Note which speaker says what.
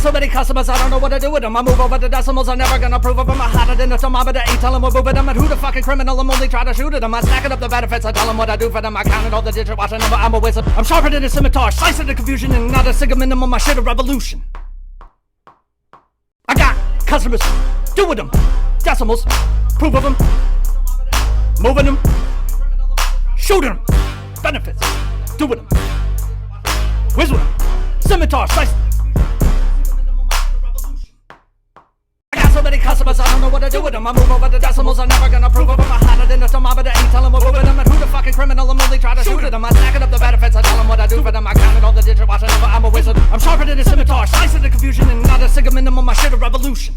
Speaker 1: so many customers, I don't know what to do with them. I move over the decimals, I'm never gonna prove of them. I hotter than a thermometer, ain't tell them we're moving them. And who the fucking criminal, I'm only trying to shoot at them. I stacking up the benefits, I tell them what I do for them. I counted all the digits, watching them, I'm a wizard. I'm sharper than a scimitar, slicing the confusion, and not a single minimum, my shit a revolution. I got customers, do with them. Decimals, proof of them. Moving them, shooting them. Benefits, do with them. Whiz with them, scimitar, slicing. So many customers, I don't know what to do with them. I move over the decimals, I'm never gonna prove of them. I hotter than a thermometer, ain't telling we're moving them. And who the fucking criminal, I'm only trying to shoot at them. I stacking up the benefits, I tell them what I do for them. I counted all the digits, watching them, I'm a wizard. I'm sharper than a scimitar, slicing the confusion, and not a single minimum, my shit a revolution.